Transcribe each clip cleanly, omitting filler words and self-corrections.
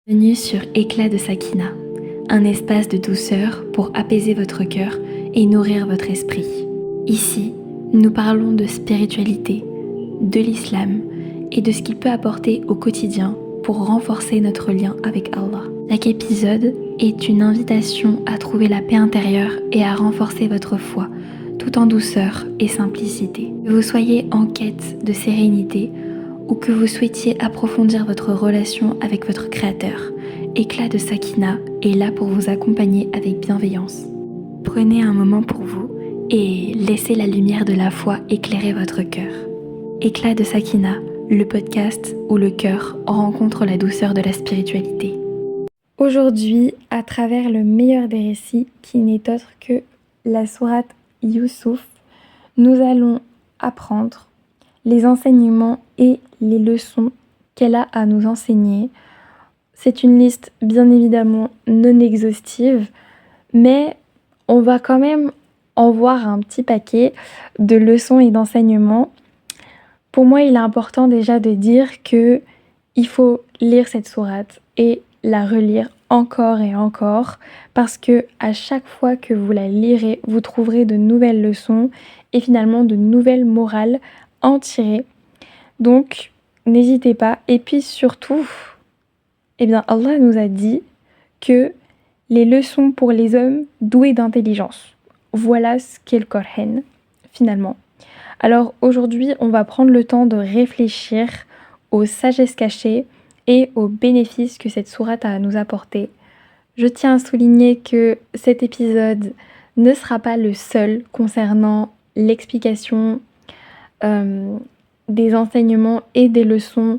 Bienvenue sur Éclat de Sakina, un espace de douceur pour apaiser votre cœur et nourrir votre esprit. Ici, nous parlons de spiritualité, de l'islam et de ce qu'il peut apporter au quotidien pour renforcer notre lien avec Allah. Chaque épisode est une invitation à trouver la paix intérieure et à renforcer votre foi, tout en douceur et simplicité. Que vous soyez en quête de sérénité ou que vous souhaitiez approfondir votre relation avec votre Créateur, Éclat de Sakina est là pour vous accompagner avec bienveillance. Prenez un moment pour vous et laissez la lumière de la foi éclairer votre cœur. Éclat de Sakina, le podcast où le cœur rencontre la douceur de la spiritualité. Aujourd'hui, à travers le meilleur des récits, qui n'est autre que la sourate Youssouf, nous allons apprendre les enseignements et les leçons qu'elle a à nous enseigner. C'est une liste bien évidemment non exhaustive, mais on va quand même en voir un petit paquet de leçons et d'enseignements. Pour moi, il est important déjà de dire que il faut lire cette sourate et la relire encore et encore, parce que à chaque fois que vous la lirez, vous trouverez de nouvelles leçons et finalement de nouvelles morales en tirer. Donc, n'hésitez pas. Et puis surtout, Allah nous a dit que les leçons pour les hommes doués d'intelligence. Voilà ce qu'est le Coran, finalement. Alors aujourd'hui, on va prendre le temps de réfléchir aux sagesses cachées et aux bénéfices que cette sourate a à nous apporter. Je tiens à souligner que cet épisode ne sera pas le seul concernant l'explication des enseignements et des leçons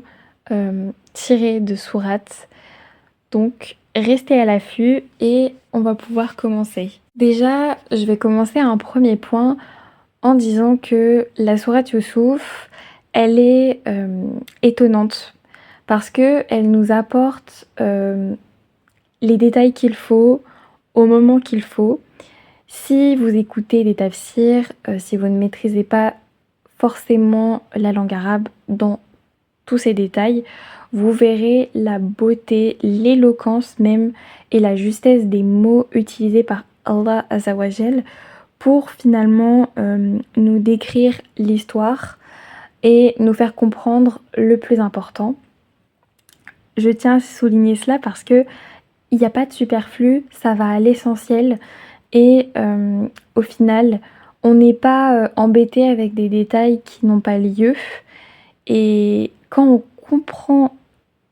tirées de sourates. Donc restez à l'affût et on va pouvoir commencer. Déjà, je vais commencer à un premier point en disant que la sourate Youssouf, elle est étonnante parce qu'elle nous apporte les détails qu'il faut au moment qu'il faut. Si vous écoutez des tafsirs, si vous ne maîtrisez pas forcément la langue arabe dans tous ces détails, vous verrez la beauté, l'éloquence même et la justesse des mots utilisés par Allah Azzawajal pour finalement nous décrire l'histoire et nous faire comprendre le plus important. Je tiens à souligner cela parce que il n'y a pas de superflu, ça va à l'essentiel et au final, on n'est pas embêté avec des détails qui n'ont pas lieu. Et quand on comprend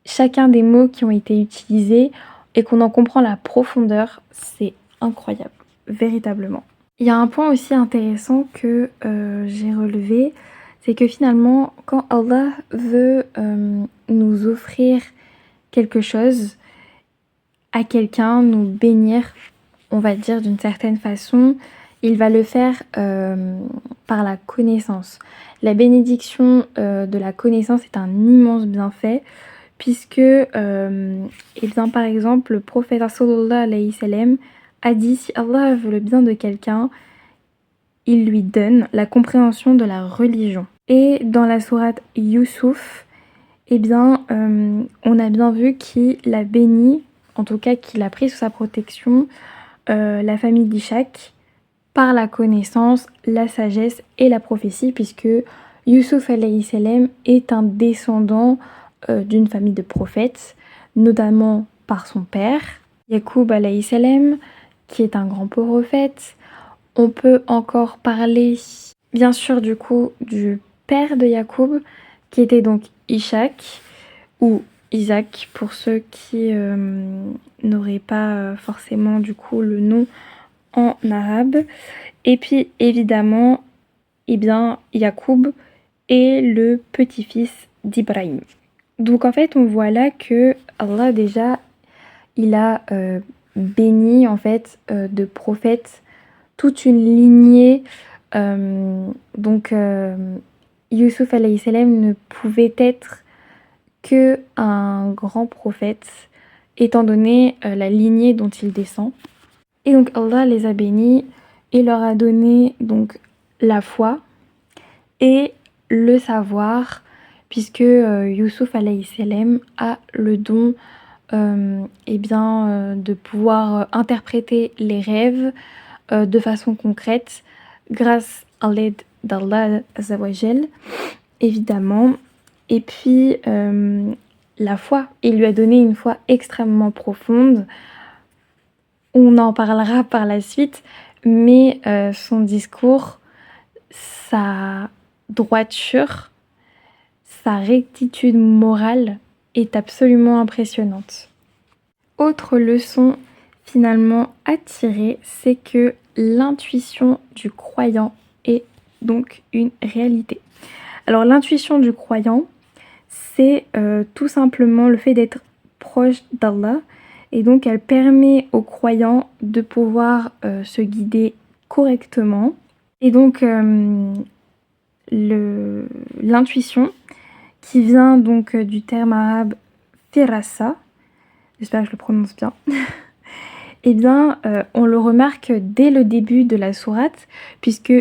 chacun des mots qui ont été utilisés et qu'on en comprend la profondeur, c'est incroyable, véritablement. Il y a un point aussi intéressant que j'ai relevé, c'est que finalement, quand Allah veut nous offrir quelque chose à quelqu'un, nous bénir, on va dire d'une certaine façon, il va le faire par la connaissance. La bénédiction de la connaissance est un immense bienfait, puisque par exemple, le prophète sallallahu alayhi wa sallam a dit, si Allah veut le bien de quelqu'un, il lui donne la compréhension de la religion. Et dans la sourate Youssouf, on a bien vu qu'il a béni, en tout cas qu'il a pris sous sa protection la famille d'Ishak par la connaissance, la sagesse et la prophétie, puisque Youssouf alayhi salam est un descendant d'une famille de prophètes, notamment par son père, Yacoub alayhi salam, qui est un grand prophète. On peut encore parler, bien sûr, du coup, du père de Yacoub, qui était donc Ishak, ou Isaac, pour ceux qui n'auraient pas forcément, du coup, le nom en arabe. Et puis, évidemment, Yacoub est le petit-fils d'Ibrahim. Donc, en fait, on voit là que Allah, déjà, il a béni, en fait, de prophètes toute une lignée. Youssouf alayhi salam ne pouvait être que un grand prophète, étant donné la lignée dont il descend. Et donc Allah les a bénis et leur a donné donc la foi et le savoir, puisque Youssouf alayhi salam a le don de pouvoir interpréter les rêves de façon concrète grâce à l'aide d'Allah Azawajal, évidemment. Et puis la foi, il lui a donné une foi extrêmement profonde. On en parlera par la suite, mais son discours, sa droiture, sa rectitude morale est absolument impressionnante. Autre leçon finalement à tirer, c'est que l'intuition du croyant est donc une réalité. Alors l'intuition du croyant, c'est tout simplement le fait d'être proche d'Allah, et donc elle permet aux croyants de pouvoir se guider correctement. Et donc l'intuition, qui vient donc du terme arabe firasa, j'espère que je le prononce bien, eh bien on le remarque dès le début de la sourate, puisque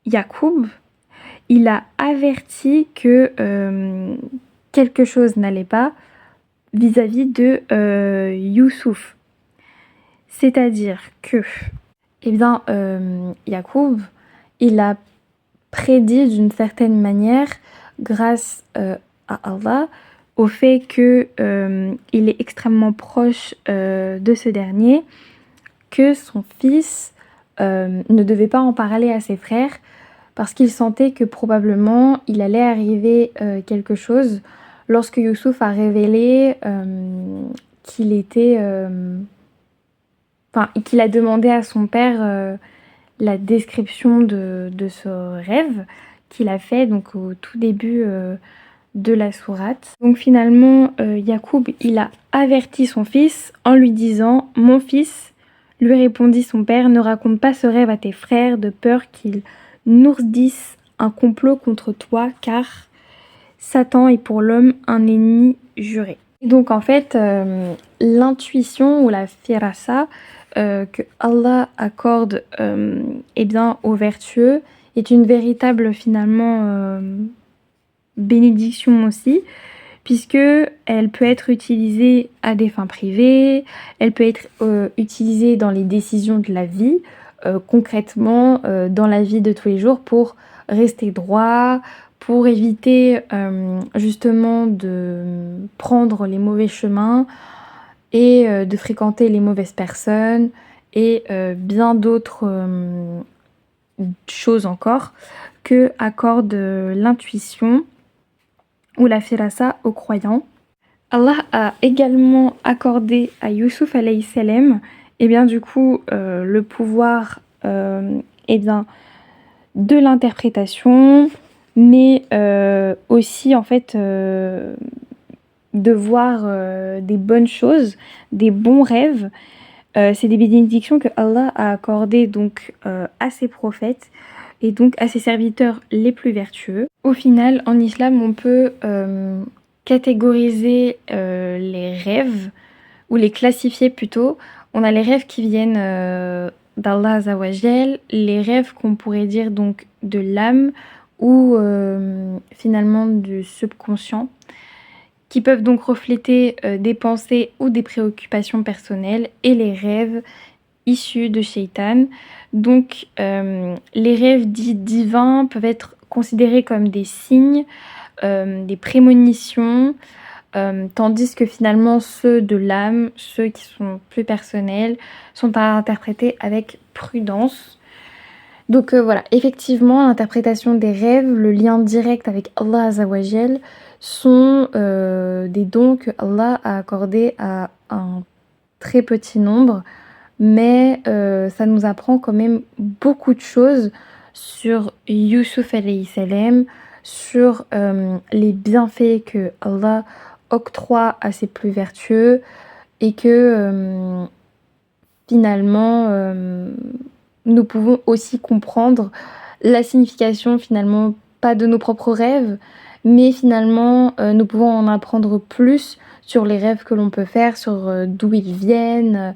Yacoub, il a averti que quelque chose n'allait pas vis-à-vis de Youssouf. C'est-à-dire que, Yacoub, il a prédit d'une certaine manière, grâce à Allah, au fait que il est extrêmement proche de ce dernier, que son fils ne devait pas en parler à ses frères, parce qu'il sentait que probablement il allait arriver quelque chose lorsque Youssouf a révélé qu'il était... qu'il a demandé à son père la description de ce rêve qu'il a fait donc au tout début de la sourate. Donc finalement, Yacoub, il a averti son fils en lui disant « Mon fils, lui répondit son père, ne raconte pas ce rêve à tes frères de peur qu'ils n'ourdissent un complot contre toi, car Satan est pour l'homme un ennemi juré. » Donc en fait, l'intuition ou la firasa que Allah accorde aux vertueux est une véritable finalement bénédiction aussi, puisque elle peut être utilisée à des fins privées, elle peut être utilisée dans les décisions de la vie, concrètement dans la vie de tous les jours, pour rester droit, pour éviter justement de prendre les mauvais chemins et de fréquenter les mauvaises personnes et bien d'autres choses encore que accorde l'intuition ou la firasa aux croyants. Allah a également accordé à Youssouf alayhi salam le pouvoir de l'interprétation, mais aussi en fait de voir des bonnes choses, des bons rêves. C'est des bénédictions que Allah a accordées donc à ses prophètes et donc à ses serviteurs les plus vertueux. Au final, en islam, on peut catégoriser les rêves, ou les classifier plutôt. On a les rêves qui viennent d'Allah Azawajal, les rêves qu'on pourrait dire donc de l'âme ou finalement du subconscient, qui peuvent donc refléter des pensées ou des préoccupations personnelles, et les rêves issus de Shaitan. Donc les rêves dits divins peuvent être considérés comme des signes, des prémonitions, tandis que finalement ceux de l'âme, ceux qui sont plus personnels, sont à interpréter avec prudence. Donc voilà, effectivement, l'interprétation des rêves, le lien direct avec Allah Azawajal, sont des dons que Allah a accordés à un très petit nombre, mais ça nous apprend quand même beaucoup de choses sur Youssouf alayhi salam, sur les bienfaits que Allah octroie à ses plus vertueux, et que finalement nous pouvons aussi comprendre la signification finalement pas de nos propres rêves, mais finalement nous pouvons en apprendre plus sur les rêves que l'on peut faire, sur d'où ils viennent,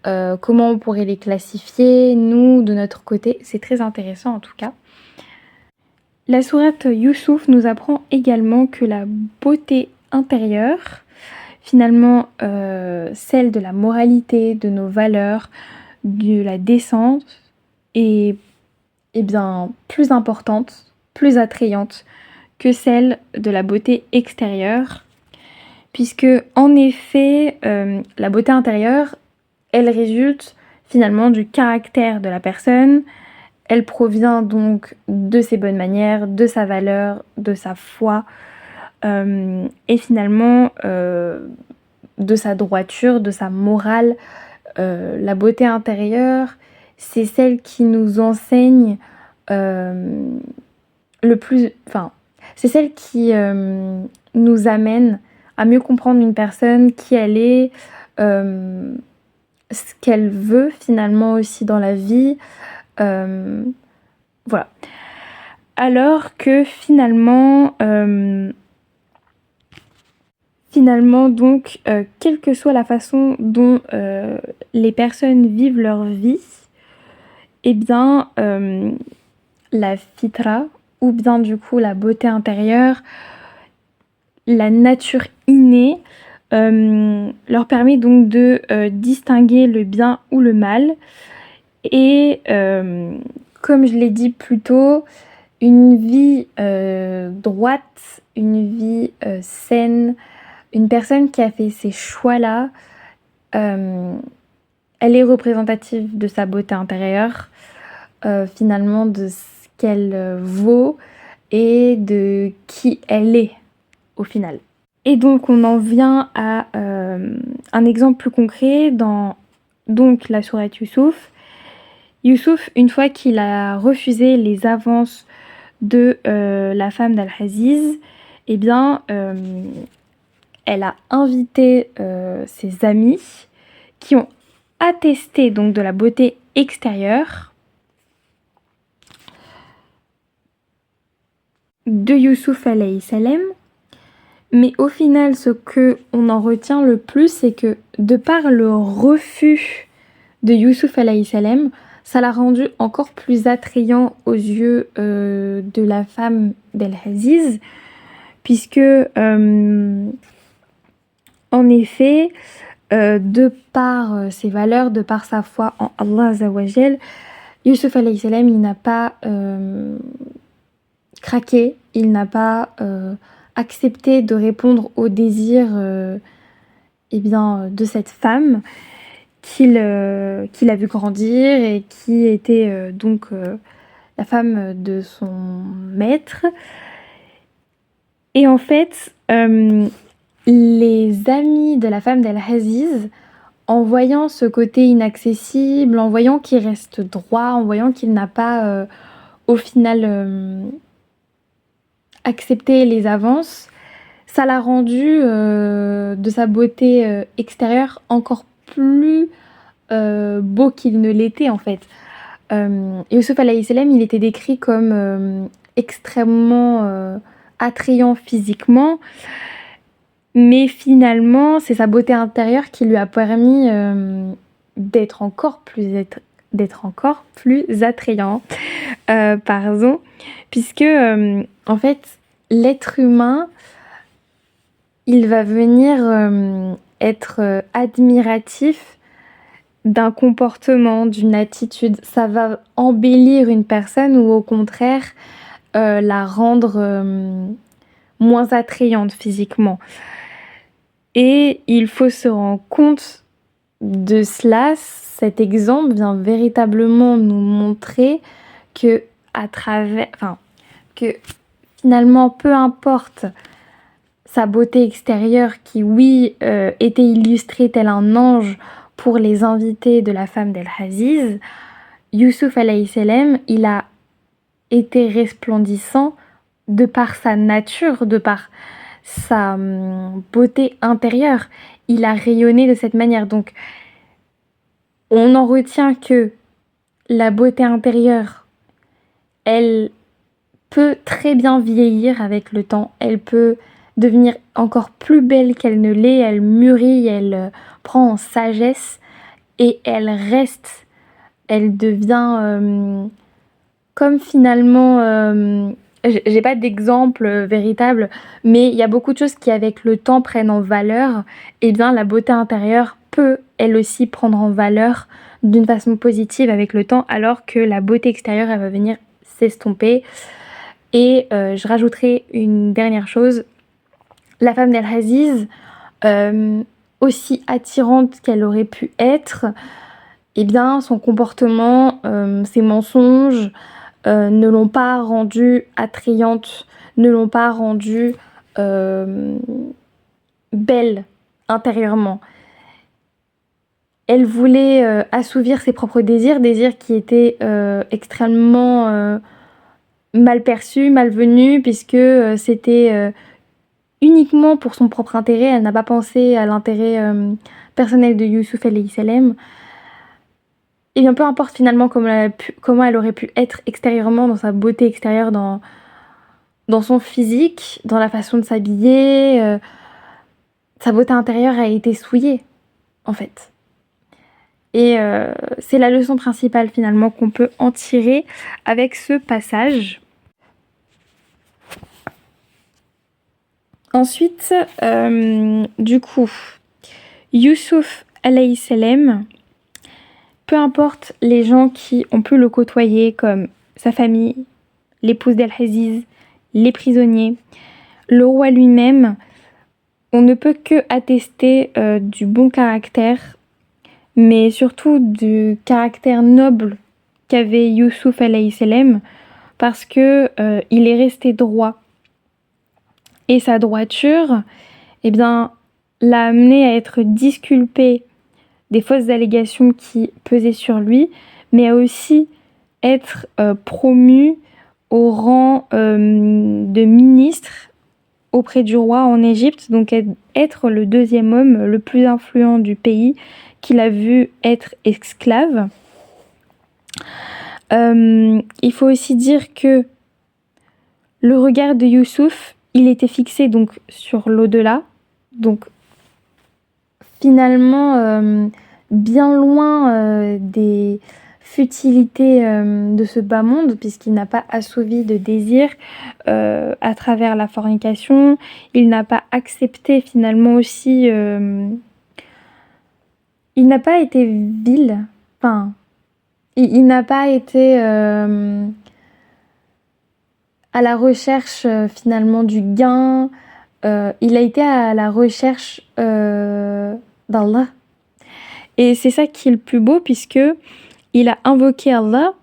comment on pourrait les classifier, nous de notre côté. C'est très intéressant en tout cas. La sourate Youssouf nous apprend également que la beauté intérieure finalement celle de la moralité, de nos valeurs, de la décence est bien plus importante, plus attrayante que celle de la beauté extérieure, puisque en effet la beauté intérieure, elle résulte finalement du caractère de la personne, elle provient donc de ses bonnes manières, de sa valeur, de sa foi, et finalement de sa droiture, de sa morale. La beauté intérieure, c'est celle qui nous enseigne le plus... Enfin, c'est celle qui nous amène à mieux comprendre une personne, qui elle est, ce qu'elle veut finalement aussi dans la vie. Voilà. Alors que finalement donc, quelle que soit la façon dont les personnes vivent leur vie, eh bien, la fitra, ou bien du coup la beauté intérieure, la nature innée, leur permet donc de distinguer le bien ou le mal. Et comme je l'ai dit plus tôt, une vie droite, une vie saine, une personne qui a fait ces choix-là, elle est représentative de sa beauté intérieure, finalement de ce qu'elle vaut et de qui elle est au final. Et donc on en vient à un exemple plus concret dans donc la sourate Youssouf. Youssouf, une fois qu'il a refusé les avances de la femme d'Al-Aziz, eh bien elle a invité ses amis qui ont attesté donc de la beauté extérieure de Youssouf alayhi salam. Mais au final, ce qu'on en retient le plus, c'est que de par le refus de Youssouf alayhi salam, ça l'a rendu encore plus attrayant aux yeux de la femme d'Al-Aziz, puisque en effet, de par ses valeurs, de par sa foi en Allah Azza wa Jal, Youssouf alayhi salam, il n'a pas craqué, il n'a pas accepté de répondre aux désirs de cette femme qu'il a vu grandir et qui était donc la femme de son maître. Et en fait, les amis de la femme d'Al-Aziz, en voyant ce côté inaccessible, en voyant qu'il reste droit, en voyant qu'il n'a pas au final accepté les avances, ça l'a rendu de sa beauté extérieure encore plus beau qu'il ne l'était en fait. Youssouf alayhi salam, il était décrit comme extrêmement attrayant physiquement, mais finalement c'est sa beauté intérieure qui lui a permis d'être encore plus attrayant, puisque en fait l'être humain, il va venir être admiratif d'un comportement, d'une attitude. Ça va embellir une personne ou au contraire la rendre moins attrayante physiquement. Et il faut se rendre compte de cela. Cet exemple vient véritablement nous montrer que que finalement, peu importe sa beauté extérieure qui, oui, était illustrée tel un ange pour les invités de la femme d'Al-Aziz, Youssouf alayhi salam, il a été resplendissant de par sa nature, de par sa beauté intérieure. Il a rayonné de cette manière. Donc, on en retient que la beauté intérieure, elle peut très bien vieillir avec le temps. Elle peut devenir encore plus belle qu'elle ne l'est. Elle mûrit, elle prend en sagesse et elle reste. Elle devient comme finalement j'ai pas d'exemple véritable, mais il y a beaucoup de choses qui, avec le temps, prennent en valeur. Et bien, la beauté intérieure peut, elle aussi, prendre en valeur d'une façon positive avec le temps, alors que la beauté extérieure, elle va venir s'estomper. Et je rajouterai une dernière chose. La femme d'El-Aziz, aussi attirante qu'elle aurait pu être, eh bien, son comportement, ses mensonges, ne l'ont pas rendue attrayante, ne l'ont pas rendue belle intérieurement. Elle voulait assouvir ses propres désirs qui étaient extrêmement mal perçus, malvenus, puisque c'était uniquement pour son propre intérêt. Elle n'a pas pensé à l'intérêt personnel de Youssouf alayhi salam. Et bien peu importe finalement comment elle aurait pu être extérieurement, dans sa beauté extérieure, dans son physique, dans la façon de s'habiller, sa beauté intérieure a été souillée, en fait. Et c'est la leçon principale finalement qu'on peut en tirer avec ce passage. Ensuite, du coup, Youssouf alayhi salam, peu importe les gens qui ont pu le côtoyer, comme sa famille, l'épouse d'Al-Aziz, les prisonniers, le roi lui-même, on ne peut que attester du bon caractère, mais surtout du caractère noble qu'avait Youssouf alayhi salam, parce que il est resté droit. Et sa droiture, eh bien, l'a amené à être disculpé des fausses allégations qui pesaient sur lui, mais à aussi être promu au rang de ministre auprès du roi en Égypte, donc être le deuxième homme le plus influent du pays qu'il a vu être esclave. Il faut aussi dire que le regard de Youssouf, il était fixé donc sur l'au-delà, donc finalement bien loin des futilités de ce bas monde, puisqu'il n'a pas assouvi de désir à travers la fornication. Il n'a pas accepté finalement aussi, il n'a pas été vil, enfin il n'a pas été à la recherche finalement du gain. Il a été à la recherche d'Allah. Et c'est ça qui est le plus beau, puisque il a invoqué Allah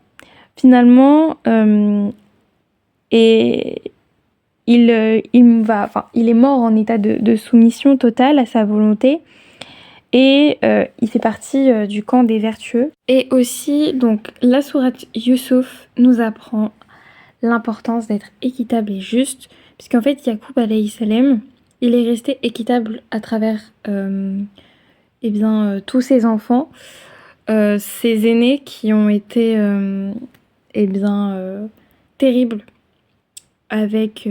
finalement, et il est mort en état de soumission totale à sa volonté, et il fait partie du camp des vertueux. Et aussi, donc, la sourate Youssouf nous apprend l'importance d'être équitable et juste, puisqu'en fait, Yacoub alayhi salam, il est resté équitable à travers tous ses enfants, ses aînés qui ont été terribles avec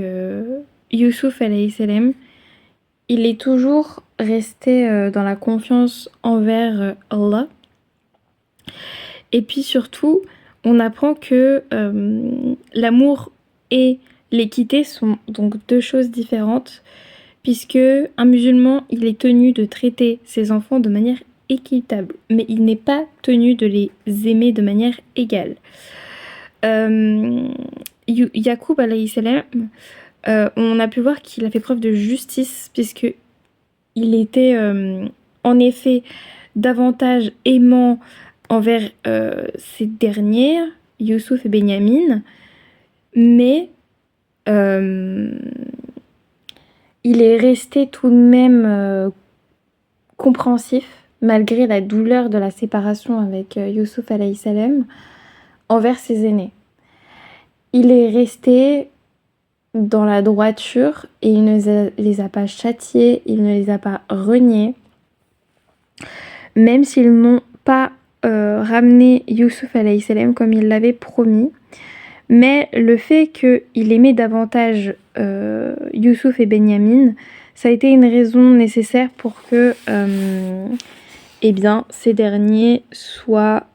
Youssouf alayhi salam. Il est toujours resté dans la confiance envers Allah. Et puis surtout, on apprend que l'amour et l'équité sont donc deux choses différentes, puisque un musulman, il est tenu de traiter ses enfants de manière équitable, mais il n'est pas tenu de les aimer de manière égale. Yacoub alayhi salam, on a pu voir qu'il a fait preuve de justice, puisque il était en effet davantage aimant envers ces derniers, Youssouf et Benyamin, mais il est resté tout de même compréhensif, malgré la douleur de la séparation avec Youssouf alayhi salam, envers ses aînés. Il est resté dans la droiture et il ne les a pas châtiés, il ne les a pas reniés, même s'ils n'ont pas ramené Youssouf alayhi salam comme il l'avait promis. Mais le fait qu'il aimait davantage Youssouf et Benyamin, ça a été une raison nécessaire pour que ces derniers soient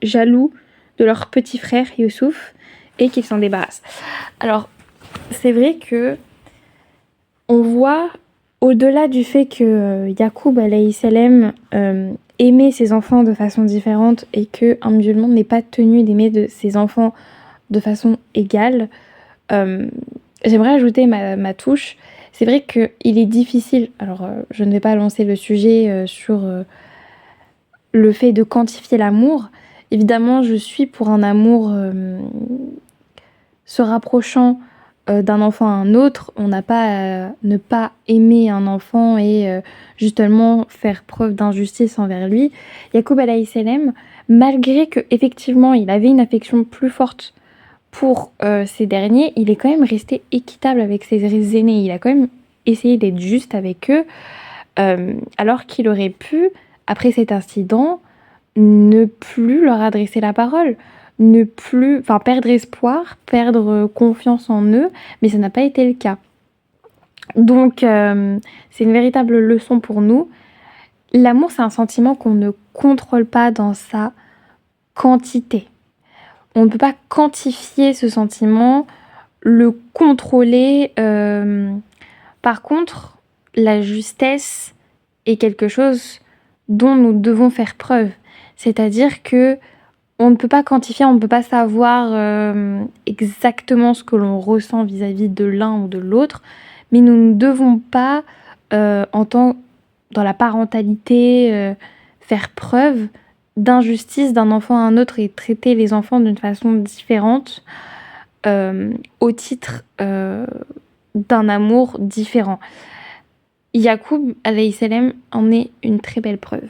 jaloux de leur petit frère Youssouf, et qu'il s'en débarrasse. Alors, c'est vrai que on voit, au-delà du fait que Yacoub alayhi salam aimait ses enfants de façon différente et qu'un musulman n'est pas tenu d'aimer ses enfants de façon égale, j'aimerais ajouter ma touche. C'est vrai qu'il est difficile, alors je ne vais pas lancer le sujet sur le fait de quantifier l'amour. Évidemment, je suis pour un amour se rapprochant d'un enfant à un autre. On n'a pas à ne pas aimer un enfant et justement faire preuve d'injustice envers lui. Yacoub alayhi salam, malgré que effectivement il avait une affection plus forte pour ces derniers, il est quand même resté équitable avec ses aînés. Il a quand même essayé d'être juste avec eux, alors qu'il aurait pu, après cet incident, ne plus leur adresser la parole, perdre espoir, perdre confiance en eux, mais ça n'a pas été le cas. Donc, c'est une véritable leçon pour nous. L'amour, c'est un sentiment qu'on ne contrôle pas dans sa quantité. On ne peut pas quantifier ce sentiment, le contrôler. Par contre, la justesse est quelque chose dont nous devons faire preuve. C'est-à-dire que on ne peut pas quantifier, on ne peut pas savoir exactement ce que l'on ressent vis-à-vis de l'un ou de l'autre, mais nous ne devons pas, dans la parentalité, faire preuve d'injustice d'un enfant à un autre et traiter les enfants d'une façon différente au titre d'un amour différent. Yacoub alayhi salam en est une très belle preuve.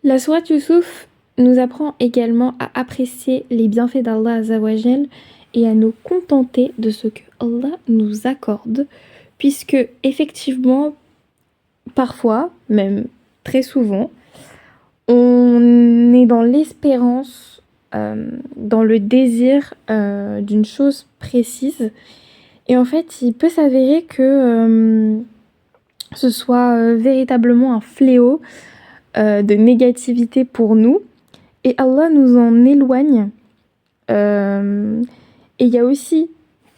La sourate Youssouf nous apprend également à apprécier les bienfaits d'Allah Azzawajal et à nous contenter de ce que Allah nous accorde, puisque effectivement, parfois, même très souvent, on est dans l'espérance, dans le désir d'une chose précise, et en fait, il peut s'avérer que ce soit véritablement un fléau de négativité pour nous, et Allah nous en éloigne. Et il y a aussi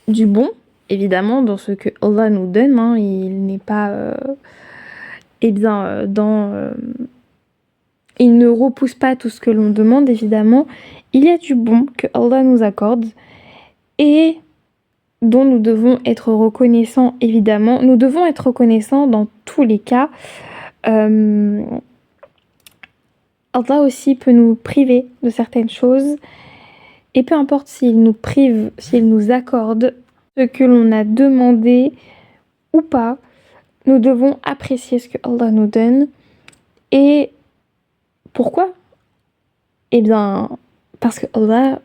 du bon, évidemment, dans ce que Allah nous donne. Il n'est pas, il ne repousse pas tout ce que l'on demande, évidemment. Il y a du bon que Allah nous accorde et dont nous devons être reconnaissants, évidemment. Nous devons être reconnaissants dans tous les cas. Allah aussi peut nous priver de certaines choses. Et peu importe s'il nous prive, s'il nous accorde ce que l'on a demandé ou pas, nous devons apprécier ce que Allah nous donne. Et pourquoi ? Eh bien, parce que Allah,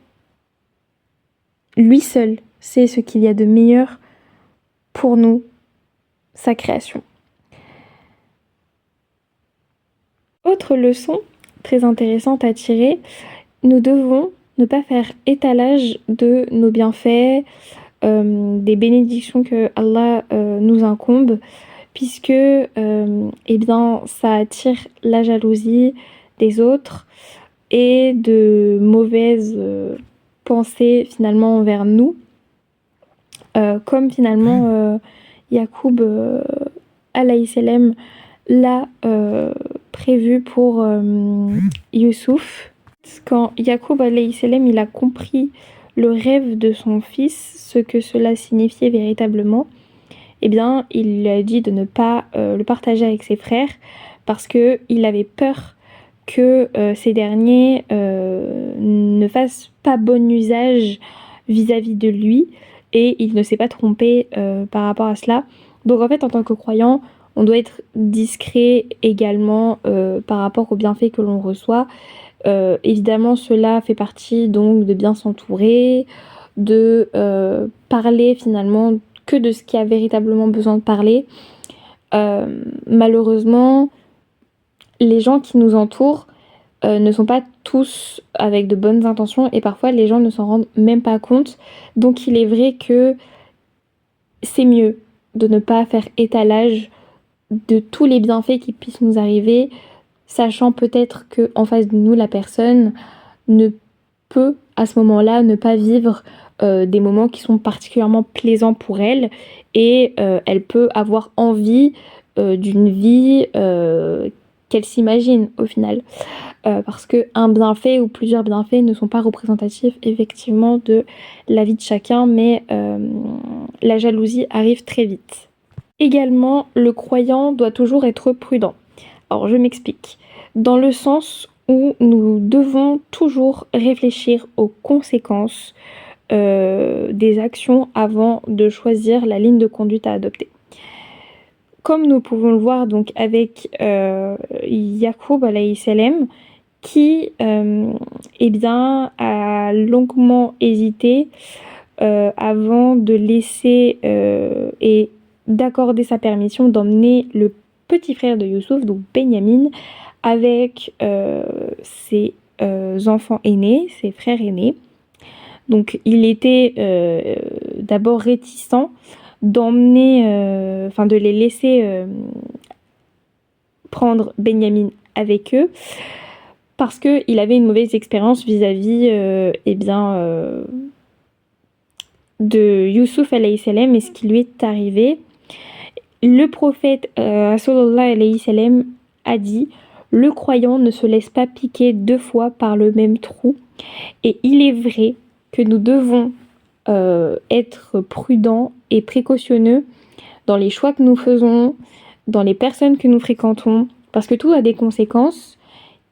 lui seul, sait ce qu'il y a de meilleur pour nous, sa création. Autre leçon très intéressante à tirer, nous devons ne pas faire étalage de nos bienfaits, des bénédictions que Allah nous incombe, puisque ça attire la jalousie des autres et de mauvaises pensées finalement envers nous, comme finalement Yacoub alayhi salam l'a prévu pour Youssouf. Quand Yacoub alayhi salam il a compris le rêve de son fils, ce que cela signifiait véritablement, eh bien, il lui a dit de ne pas le partager avec ses frères parce qu'il avait peur que ces derniers ne fassent pas bon usage vis-à-vis de lui et il ne s'est pas trompé par rapport à cela. Donc en fait, en tant que croyant, on doit être discret également par rapport aux bienfaits que l'on reçoit. Évidemment, cela fait partie donc de bien s'entourer, de parler finalement que de ce qui a véritablement besoin de parler. Malheureusement, les gens qui nous entourent ne sont pas tous avec de bonnes intentions et parfois les gens ne s'en rendent même pas compte. Donc il est vrai que c'est mieux de ne pas faire étalage de tous les bienfaits qui puissent nous arriver, sachant peut-être qu'en face de nous, la personne ne peut à ce moment-là ne pas vivre des moments qui sont particulièrement plaisants pour elle et elle peut avoir envie d'une vie qu'elle s'imagine au final. Parce qu'un bienfait ou plusieurs bienfaits ne sont pas représentatifs effectivement de la vie de chacun, mais la jalousie arrive très vite. Également, le croyant doit toujours être prudent. Alors je m'explique. Dans le sens où nous devons toujours réfléchir aux conséquences des actions avant de choisir la ligne de conduite à adopter. Comme nous pouvons le voir donc avec Yacoub alayhi salam, qui eh bien, a longuement hésité avant de laisser et d'accorder sa permission d'emmener le petit frère de Youssouf, donc Benyamin, avec ses enfants aînés, ses frères aînés. Donc il était d'abord réticent d'emmener, de les laisser prendre Benyamin avec eux, parce qu'il avait une mauvaise expérience vis-à-vis de Youssouf alayhi salam et ce qui lui est arrivé. Le prophète sallallahu alayhi wa sallam a dit: le croyant ne se laisse pas piquer 2 fois par le même trou. Et il est vrai que nous devons être prudents et précautionneux dans les choix que nous faisons, dans les personnes que nous fréquentons, parce que tout a des conséquences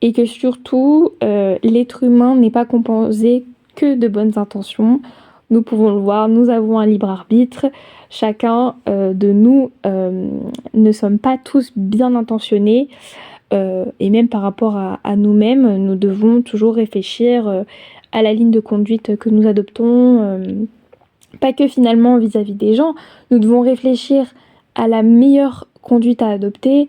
et que surtout l'être humain n'est pas composé que de bonnes intentions. Nous pouvons le voir, nous avons un libre arbitre, chacun de nous ne sommes pas tous bien intentionnés et même par rapport à nous-mêmes, nous devons toujours réfléchir à la ligne de conduite que nous adoptons, pas que finalement vis-à-vis des gens, nous devons réfléchir à la meilleure conduite à adopter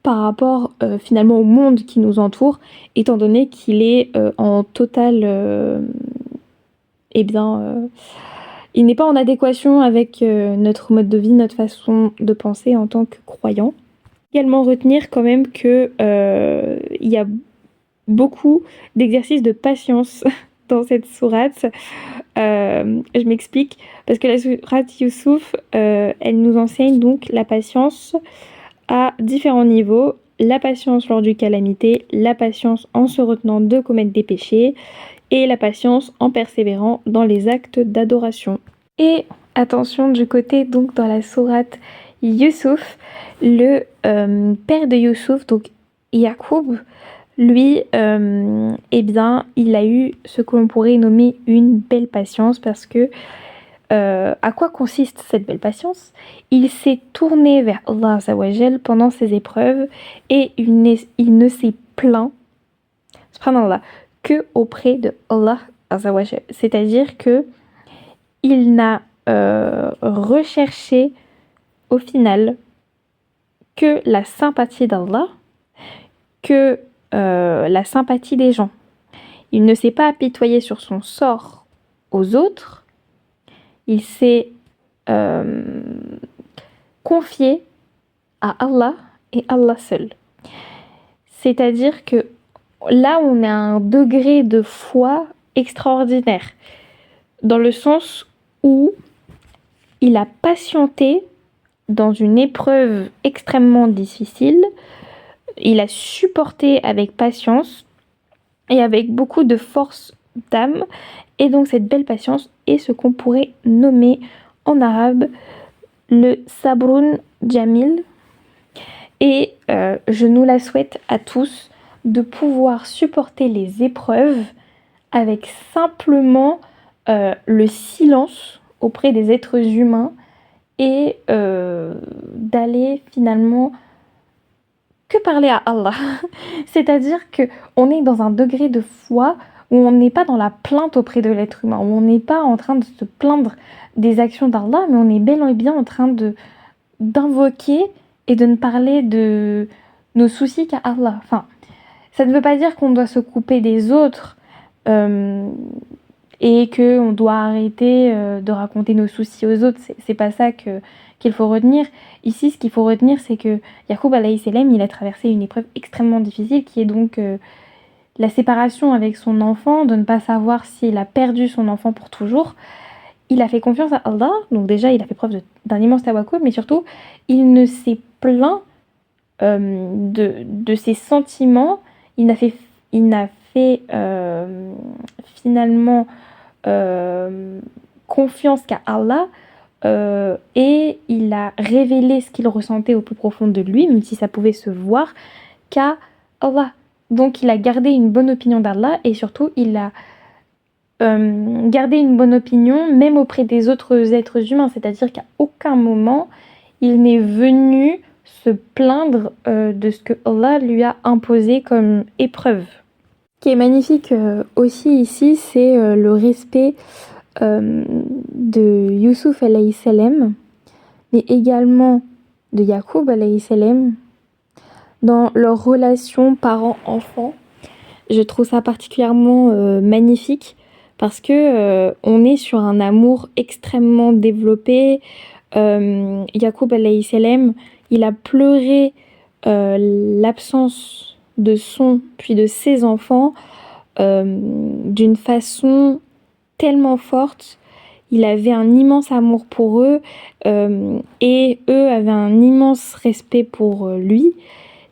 par rapport finalement au monde qui nous entoure, étant donné qu'il est en total... il n'est pas en adéquation avec notre mode de vie, notre façon de penser en tant que croyant. Également retenir quand même que il y a beaucoup d'exercices de patience dans cette sourate. Je m'explique, parce que la sourate Youssouf, elle nous enseigne donc la patience à différents niveaux. La patience lors du calamité, la patience en se retenant de commettre des péchés, et la patience en persévérant dans les actes d'adoration. Et attention du côté donc dans la sourate Youssouf, le père de Youssouf, donc Yacoub, lui, il a eu ce que l'on pourrait nommer une belle patience, parce que à quoi consiste cette belle patience? Il s'est tourné vers Allah Azzawajal pendant ses épreuves et il ne s'est plaint, subhanallah, que auprès de Allah Azzawajal. C'est-à-dire que il n'a recherché au final que la sympathie d'Allah, que la sympathie des gens. Il ne s'est pas apitoyé sur son sort aux autres, il s'est confié à Allah et Allah seul. C'est-à-dire que là, on a un degré de foi extraordinaire, dans le sens où il a patienté dans une épreuve extrêmement difficile, il a supporté avec patience et avec beaucoup de force d'âme, et donc cette belle patience est ce qu'on pourrait nommer en arabe le sabrun jamil, et je nous la souhaite à tous de pouvoir supporter les épreuves avec simplement le silence auprès des êtres humains et d'aller finalement que parler à Allah. C'est-à-dire qu'on est dans un degré de foi où on n'est pas dans la plainte auprès de l'être humain, où on n'est pas en train de se plaindre des actions d'Allah, mais on est bel et bien en train d'invoquer et de ne parler de nos soucis qu'à Allah. Enfin, ça ne veut pas dire qu'on doit se couper des autres et qu'on doit arrêter de raconter nos soucis aux autres. C'est pas ça qu'il faut retenir. Ici, ce qu'il faut retenir, c'est que Yacoub alayhi salam, il a traversé une épreuve extrêmement difficile, qui est donc la séparation avec son enfant, de ne pas savoir s'il a perdu son enfant pour toujours. il a fait confiance à Allah, donc déjà il a fait preuve d'un immense tawakkul, mais surtout il ne s'est plaint de ses sentiments, il n'a fait finalement confiance qu'à Allah, et il a révélé ce qu'il ressentait au plus profond de lui, même si ça pouvait se voir, qu'à Allah. Donc il a gardé une bonne opinion d'Allah et surtout il a gardé une bonne opinion même auprès des autres êtres humains, c'est-à-dire qu'à aucun moment il n'est venu se plaindre de ce que Allah lui a imposé comme épreuve. Ce qui est magnifique aussi ici, c'est le respect de Youssouf alayhi salam, mais également de Yacoub alayhi salam, dans leur relation parent-enfant. Je trouve ça particulièrement magnifique parce que on est sur un amour extrêmement développé. Yacoub alayhi salam, il a pleuré l'absence de son puis de ses enfants d'une façon tellement forte. Il avait un immense amour pour eux et eux avaient un immense respect pour lui.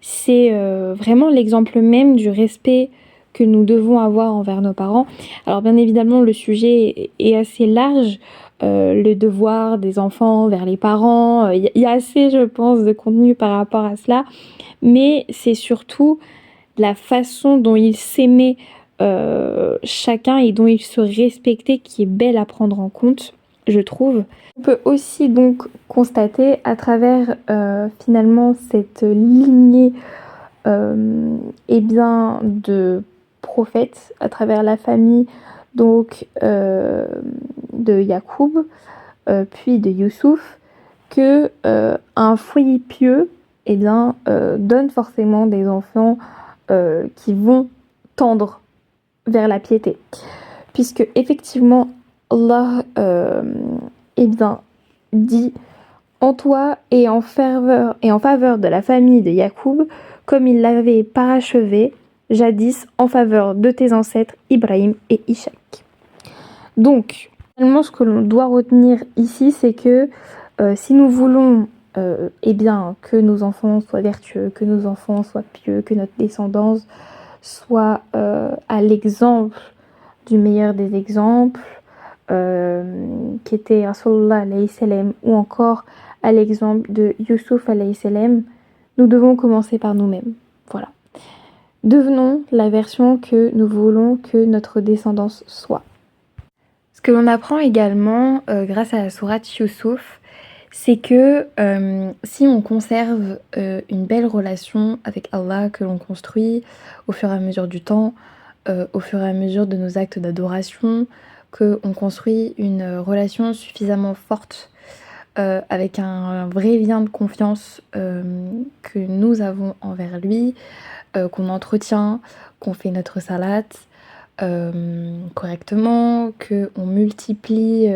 C'est vraiment l'exemple même du respect que nous devons avoir envers nos parents. Alors bien évidemment, le sujet est assez large, le devoir des enfants vers les parents. Il y a assez, je pense, de contenu par rapport à cela, mais c'est surtout la façon dont ils s'aimaient chacun et dont ils se respectaient qui est belle à prendre en compte, je trouve. On peut aussi donc constater à travers finalement cette lignée eh bien, de prophètes, à travers la famille donc de Yacoub, puis de Youssouf, que un foyer pieux eh bien, donne forcément des enfants qui vont tendre vers la piété. Puisque effectivement, Allah eh bien, dit en toi et en faveur de la famille de Yacoub, comme il l'avait parachevé jadis en faveur de tes ancêtres Ibrahim et Ishaq. Donc, finalement, ce que l'on doit retenir ici, c'est que si nous voulons eh bien, que nos enfants soient vertueux, que nos enfants soient pieux, que notre descendance soit à l'exemple du meilleur des exemples, qui était Rasulullah alayhi salam, ou encore à l'exemple de Youssouf alayhi salam, nous devons commencer par nous-mêmes. Voilà. Devenons la version que nous voulons que notre descendance soit. Ce que l'on apprend également grâce à la sourate Youssouf, c'est que si on conserve une belle relation avec Allah que l'on construit au fur et à mesure du temps, au fur et à mesure de nos actes d'adoration, qu'on construit une relation suffisamment forte avec un vrai lien de confiance que nous avons envers lui, qu'on entretient, qu'on fait notre salat correctement, qu'on multiplie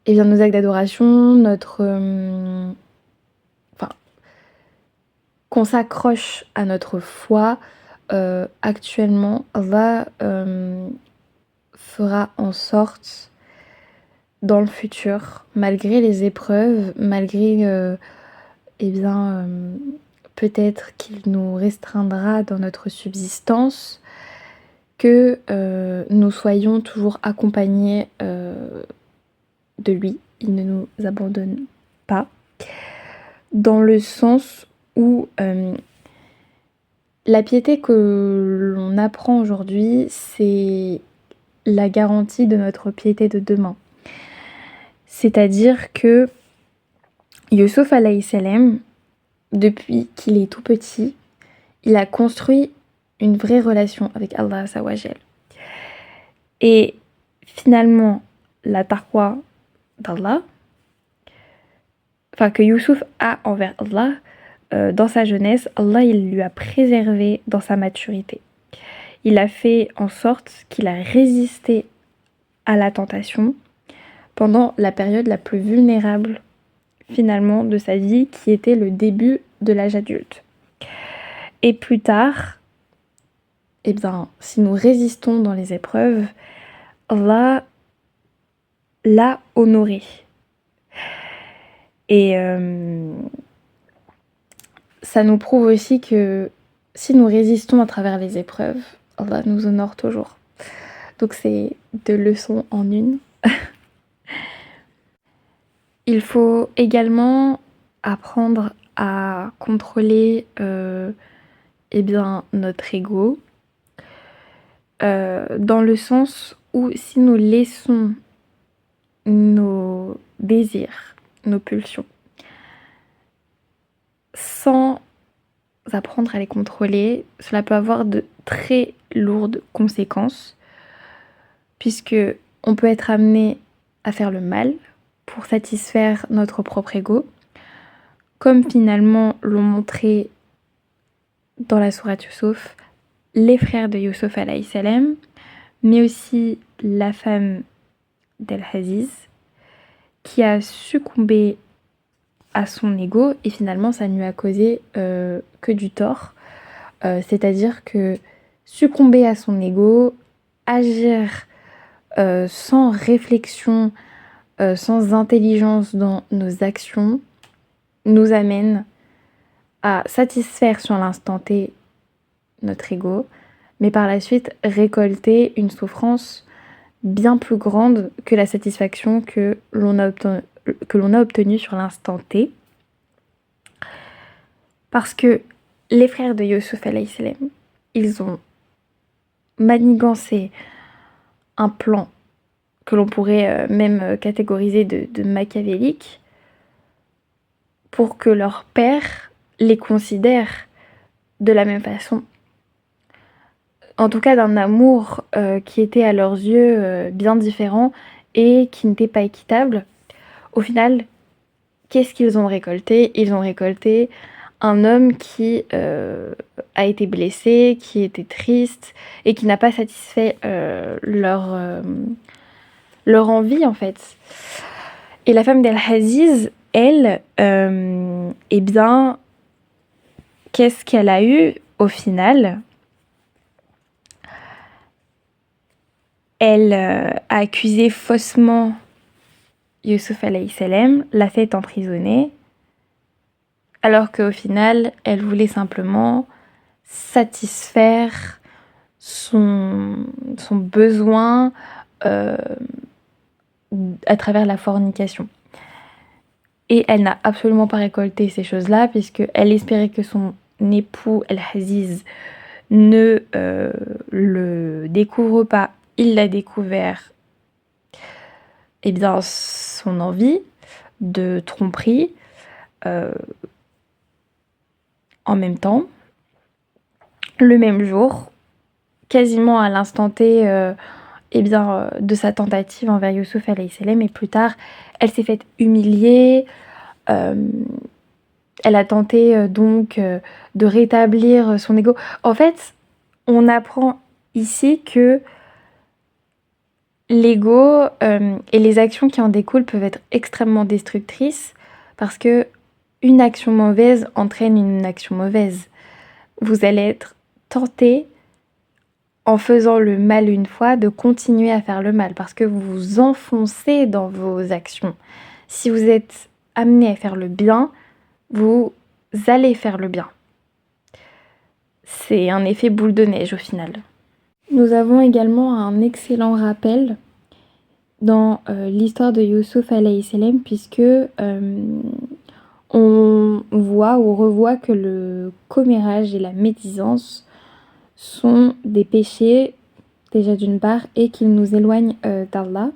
eh bien, nos actes d'adoration, qu'on s'accroche à notre foi. Actuellement, Allah fera en sorte dans le futur, malgré les épreuves, malgré eh bien, peut-être qu'il nous restreindra dans notre subsistance, que nous soyons toujours accompagnés de lui. Il ne nous abandonne pas, dans le sens où la piété que l'on apprend aujourd'hui, c'est la garantie de notre piété de demain. C'est-à-dire que Youssouf alayhi salam, depuis qu'il est tout petit, il a construit une vraie relation avec Allah Azawajal. Et finalement, la taqwa d'Allah, que Youssouf a envers Allah, dans sa jeunesse, Allah il lui a préservé dans sa maturité. Il a fait en sorte qu'il a résisté à la tentation pendant la période la plus vulnérable finalement de sa vie, qui était le début de l'âge adulte. Et plus tard, eh bien, si nous résistons dans les épreuves, Allah l'a honoré. Et ça nous prouve aussi que si nous résistons à travers les épreuves, Allah nous honore toujours. Donc c'est 2 leçons en une. Il faut également apprendre à contrôler notre ego, dans le sens où si nous laissons nos désirs, nos pulsions, sans apprendre à les contrôler, cela peut avoir de très lourdes conséquences, puisque on peut être amené à faire le mal pour satisfaire notre propre ego, comme finalement l'ont montré dans la sourate Yusuf les frères de Yusuf alayhi salam, mais aussi la femme d'Al-Aziz, qui a succombé à son ego et finalement ça ne lui a causé que du tort. C'est-à-dire que succomber à son ego, agir sans réflexion, sans intelligence dans nos actions, nous amène à satisfaire sur l'instant T notre ego, mais par la suite récolter une souffrance bien plus grande que la satisfaction que l'on a obtenue sur l'instant T. Parce que les frères de Yusuf alayhi salam, ils ont manigancé un plan que l'on pourrait même catégoriser de machiavélique pour que leur père les considère de la même façon. En tout cas d'un amour qui était à leurs yeux bien différent et qui n'était pas équitable. Au final, qu'est-ce qu'ils ont récolté ? Ils ont récolté un homme qui a été blessé, qui était triste et qui n'a pas satisfait leur envie en fait. Et la femme d'Al-Aziz, elle, eh bien, qu'est-ce qu'elle a eu au final ? Elle a accusé faussement Yusuf alayhi salam, l'a fait emprisonner, alors qu'au final, elle voulait simplement satisfaire son besoin à travers la fornication. Et elle n'a absolument pas récolté ces choses-là, puisqu'elle espérait que son époux Al-Aziz ne le découvre pas. Il l'a découvert, eh bien, son envie de tromperie en même temps, le même jour, quasiment à l'instant T de sa tentative envers Yusuf alayhi salam, et plus tard, elle s'est faite humilier, elle a tenté de rétablir son ego. En fait, on apprend ici que l'ego et les actions qui en découlent peuvent être extrêmement destructrices parce que une action mauvaise entraîne une action mauvaise. Vous allez être tenté, en faisant le mal une fois, de continuer à faire le mal parce que vous vous enfoncez dans vos actions. Si vous êtes amené à faire le bien, vous allez faire le bien. C'est un effet boule de neige au final. Nous avons également un excellent rappel dans l'histoire de Yusuf alayhi salam, puisque on voit ou revoit que le commérage et la médisance sont des péchés, déjà d'une part, et qu'ils nous éloignent d'Allah.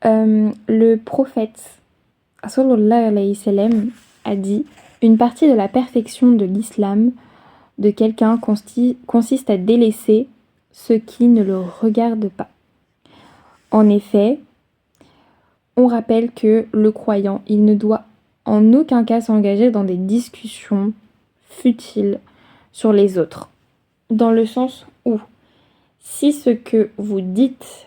Le prophète sallallahu alayhi salam a dit « Une partie de la perfection de l'islam de quelqu'un consiste à délaisser ce qui ne le regarde pas. » En effet, on rappelle que le croyant, il ne doit en aucun cas s'engager dans des discussions futiles sur les autres. Dans le sens où, si ce que vous dites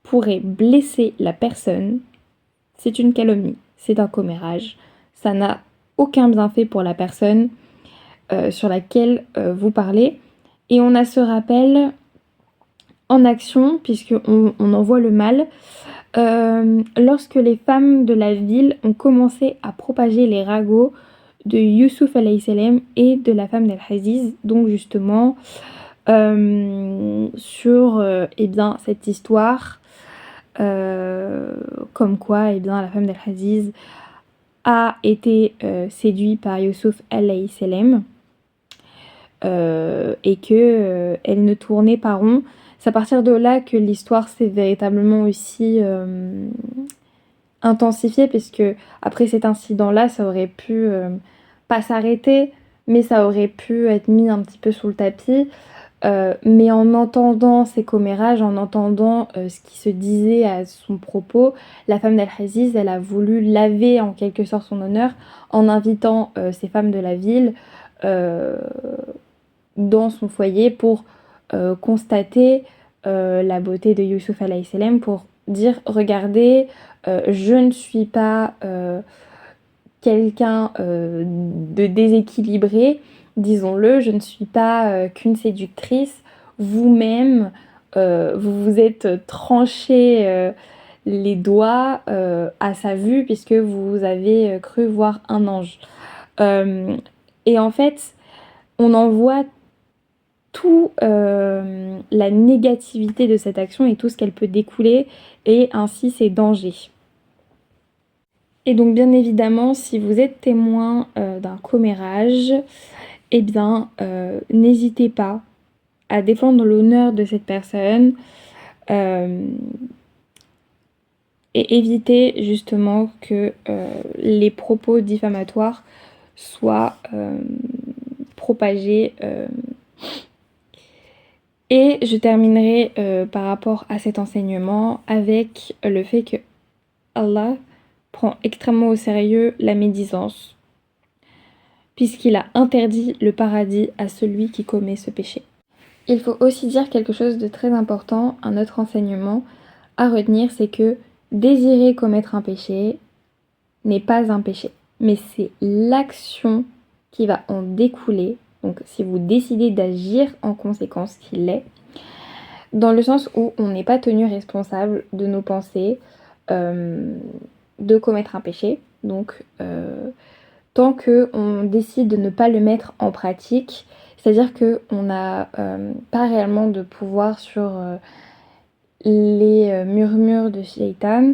pourrait blesser la personne, c'est une calomnie, c'est un commérage. Ça n'a aucun bienfait pour la personne sur laquelle vous parlez. Et on a ce rappel en action, puisqu'on en voit le mal, lorsque les femmes de la ville ont commencé à propager les ragots de Youssouf alayhi salam et de la femme d'Al-Aziz, donc justement sur eh bien, cette histoire, comme quoi eh bien, la femme d'Al-Aziz a été séduite par Youssouf alayhi salam et que elle ne tournait pas rond. C'est à partir de là que l'histoire s'est véritablement aussi intensifiée, puisque après cet incident-là, ça aurait pu pas s'arrêter, mais ça aurait pu être mis un petit peu sous le tapis. Mais en entendant ces commérages, en entendant ce qui se disait à son propos, la femme d'Al-Aziz, elle a voulu laver en quelque sorte son honneur en invitant ces femmes de la ville dans son foyer pour constater la beauté de Youssouf alayhi salam, pour dire regardez, je ne suis pas quelqu'un de déséquilibré, disons-le, je ne suis pas qu'une séductrice, vous-même vous vous êtes tranché les doigts à sa vue puisque vous avez cru voir un ange. Et en fait, on en voit tout la négativité de cette action et tout ce qu'elle peut découler, et ainsi ses dangers. Et donc bien évidemment, si vous êtes témoin d'un commérage, eh bien n'hésitez pas à défendre l'honneur de cette personne et éviter justement que les propos diffamatoires soient propagés. Et je terminerai par rapport à cet enseignement avec le fait que Allah prend extrêmement au sérieux la médisance, puisqu'il a interdit le paradis à celui qui commet ce péché. Il faut aussi dire quelque chose de très important, un autre enseignement à retenir, c'est que désirer commettre un péché n'est pas un péché, mais c'est l'action qui va en découler. Donc si vous décidez d'agir en conséquence, qu'il l'est, dans le sens où on n'est pas tenu responsable de nos pensées, de commettre un péché. Donc tant qu'on décide de ne pas le mettre en pratique, c'est-à-dire qu'on n'a pas réellement de pouvoir sur les murmures de Shaitan,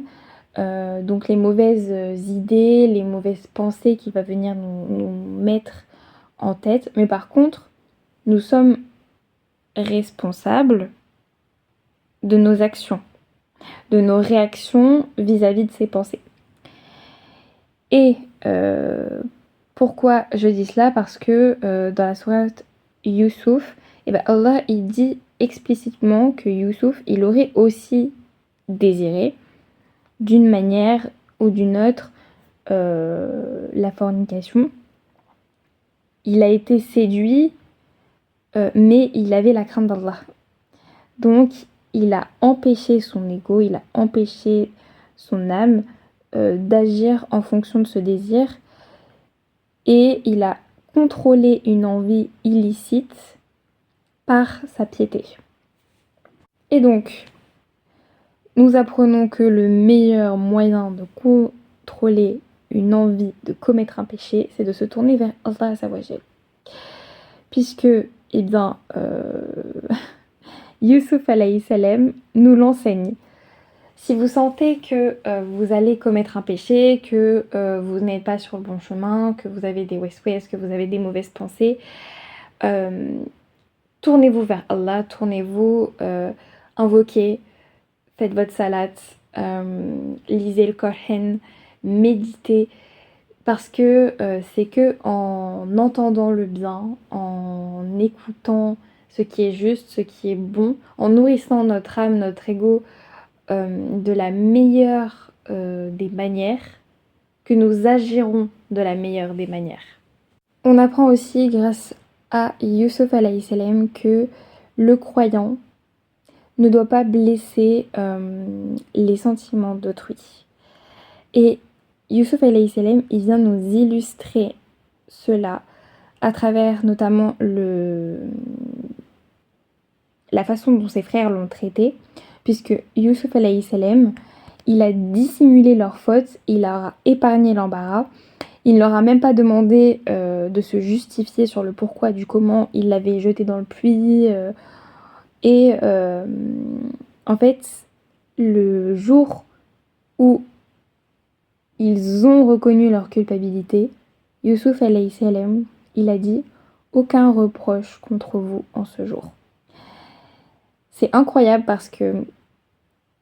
donc les mauvaises idées, les mauvaises pensées qui va venir nous mettre en tête. Mais par contre, nous sommes responsables de nos actions, de nos réactions vis-à-vis de ces pensées. Et pourquoi je dis cela? Parce que dans la sourate Youssouf, Allah il dit explicitement que Youssouf il aurait aussi désiré d'une manière ou d'une autre la fornication. Il a été séduit, mais il avait la crainte d'Allah. Donc il a empêché son ego, il a empêché son âme d'agir en fonction de ce désir, et il a contrôlé une envie illicite par sa piété. Et donc, nous apprenons que le meilleur moyen de contrôler une envie de commettre un péché, c'est de se tourner vers Allah Azawajal. Puisque, eh bien, Youssouf alayhi salam nous l'enseigne. Si vous sentez que vous allez commettre un péché, que vous n'êtes pas sur le bon chemin, que vous avez des west-west, que vous avez des mauvaises pensées, tournez-vous vers Allah, tournez-vous, invoquez, faites votre salat, lisez le Coran, méditez, parce que c'est que en entendant le bien, en écoutant ce qui est juste, ce qui est bon, en nourrissant notre âme, notre ego de la meilleure des manières, que nous agirons de la meilleure des manières. On apprend aussi grâce à Youssouf alayhi salam que le croyant ne doit pas blesser les sentiments d'autrui. Et Youssouf alayhi salam, il vient nous illustrer cela à travers notamment la façon dont ses frères l'ont traité, puisque Youssouf alayhi salam, il a dissimulé leurs fautes, il leur a épargné l'embarras, il ne leur a même pas demandé de se justifier sur le pourquoi du comment il l'avait jeté dans le puits. Et en fait, le jour où ils ont reconnu leur culpabilité, Youssouf alayhi salam, il a dit « Aucun reproche contre vous en ce jour ». C'est incroyable parce que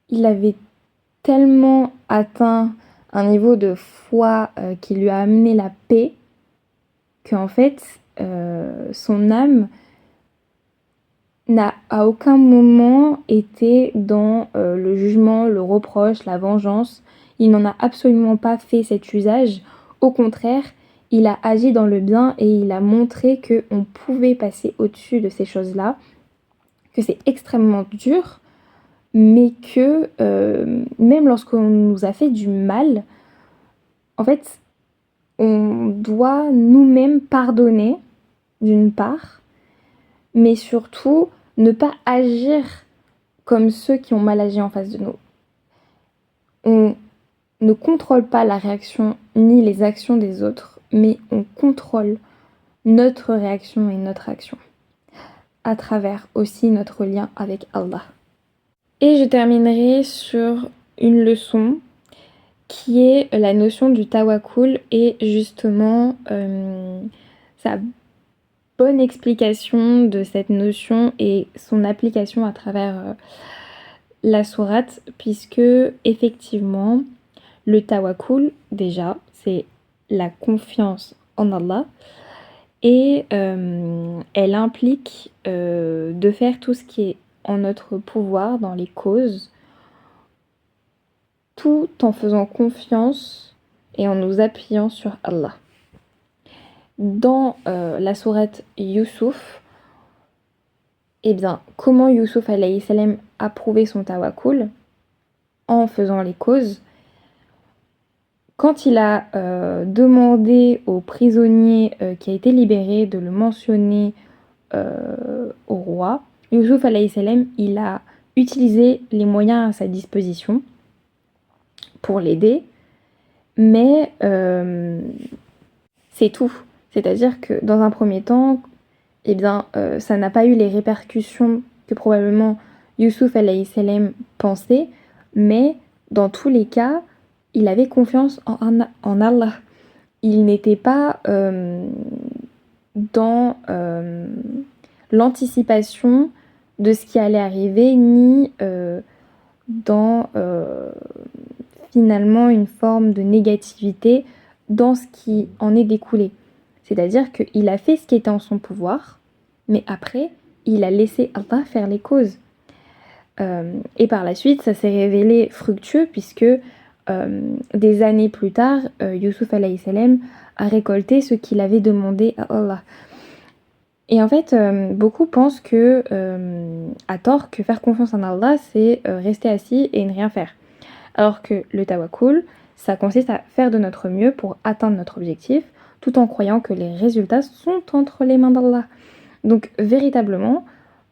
il avait tellement atteint un niveau de foi qui lui a amené la paix qu'en fait, son âme n'a à aucun moment été dans le jugement, le reproche, la vengeance. Il n'en a absolument pas fait cet usage. Au contraire, il a agi dans le bien et il a montré qu'on pouvait passer au-dessus de ces choses-là, que c'est extrêmement dur, mais que même lorsqu'on nous a fait du mal, en fait, on doit nous-mêmes pardonner, d'une part, mais surtout ne pas agir comme ceux qui ont mal agi en face de nous. On ne contrôle pas la réaction ni les actions des autres, mais on contrôle notre réaction et notre action, à travers aussi notre lien avec Allah. Et je terminerai sur une leçon qui est la notion du tawakkul et justement sa bonne explication de cette notion et son application à travers la sourate, puisque effectivement le tawakkul déjà c'est la confiance en Allah et elle implique de faire tout ce qui est en notre pouvoir dans les causes, tout en faisant confiance et en nous appuyant sur Allah. Dans la sourate Youssouf, eh bien, comment Youssouf alayhi salam a prouvé son tawakkul en faisant les causes. Quand il a demandé au prisonnier qui a été libéré de le mentionner au roi, Youssouf alayhi salam, il a utilisé les moyens à sa disposition pour l'aider, mais c'est tout. C'est-à-dire que dans un premier temps, eh bien, ça n'a pas eu les répercussions que probablement Youssouf alayhi salam pensait, mais dans tous les cas, il avait confiance en Allah. Il n'était pas dans l'anticipation de ce qui allait arriver, ni dans finalement une forme de négativité dans ce qui en est découlé. C'est-à-dire qu'il a fait ce qui était en son pouvoir, mais après, il a laissé Allah faire les causes. Et par la suite, ça s'est révélé fructueux puisque des années plus tard, Youssouf alayhi salam a récolté ce qu'il avait demandé à Allah. Et en fait, beaucoup pensent que, à tort, que faire confiance en Allah, c'est rester assis et ne rien faire. Alors que le tawakkul, ça consiste à faire de notre mieux pour atteindre notre objectif, tout en croyant que les résultats sont entre les mains d'Allah. Donc véritablement,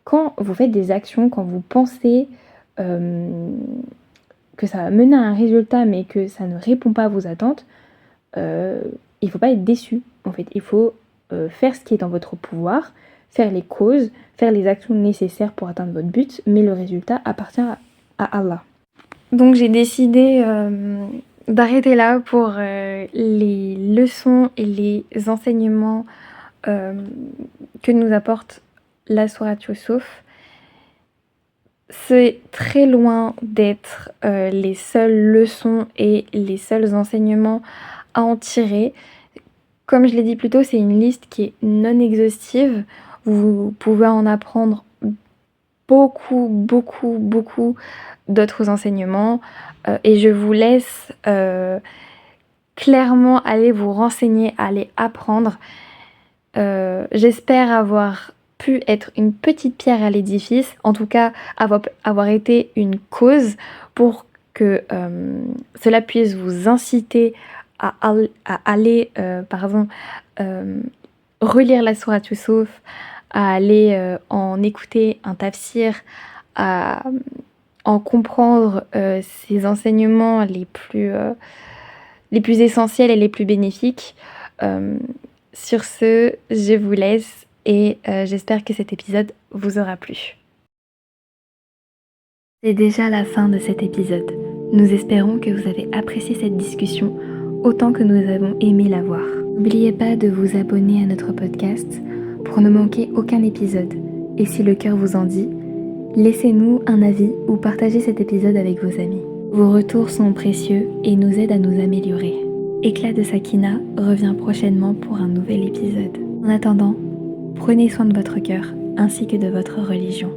quand vous faites des actions, quand vous pensez que ça va mener à un résultat mais que ça ne répond pas à vos attentes, il ne faut pas être déçu. En fait, il faut faire ce qui est en votre pouvoir, faire les causes, faire les actions nécessaires pour atteindre votre but, mais le résultat appartient à Allah. Donc j'ai décidé d'arrêter là pour les leçons et les enseignements que nous apporte la sourate Youssouf. C'est très loin d'être les seules leçons et les seuls enseignements à en tirer. Comme je l'ai dit plus tôt, c'est une liste qui est non exhaustive. Vous pouvez en apprendre beaucoup d'autres enseignements et je vous laisse clairement aller vous renseigner, aller apprendre. J'espère avoir pu être une petite pierre à l'édifice, en tout cas avoir été une cause pour que cela puisse vous inciter à aller relire la sourate Youssouf, à aller en écouter un tafsir, à en comprendre ces enseignements les plus essentiels et les plus bénéfiques. Sur ce, je vous laisse et j'espère que cet épisode vous aura plu. C'est déjà la fin de cet épisode. Nous espérons que vous avez apprécié cette discussion autant que nous avons aimé la voir. N'oubliez pas de vous abonner à notre podcast pour ne manquer aucun épisode. Et si le cœur vous en dit, laissez-nous un avis ou partagez cet épisode avec vos amis. Vos retours sont précieux et nous aident à nous améliorer. Éclat de Sakina revient prochainement pour un nouvel épisode. En attendant, prenez soin de votre cœur ainsi que de votre religion.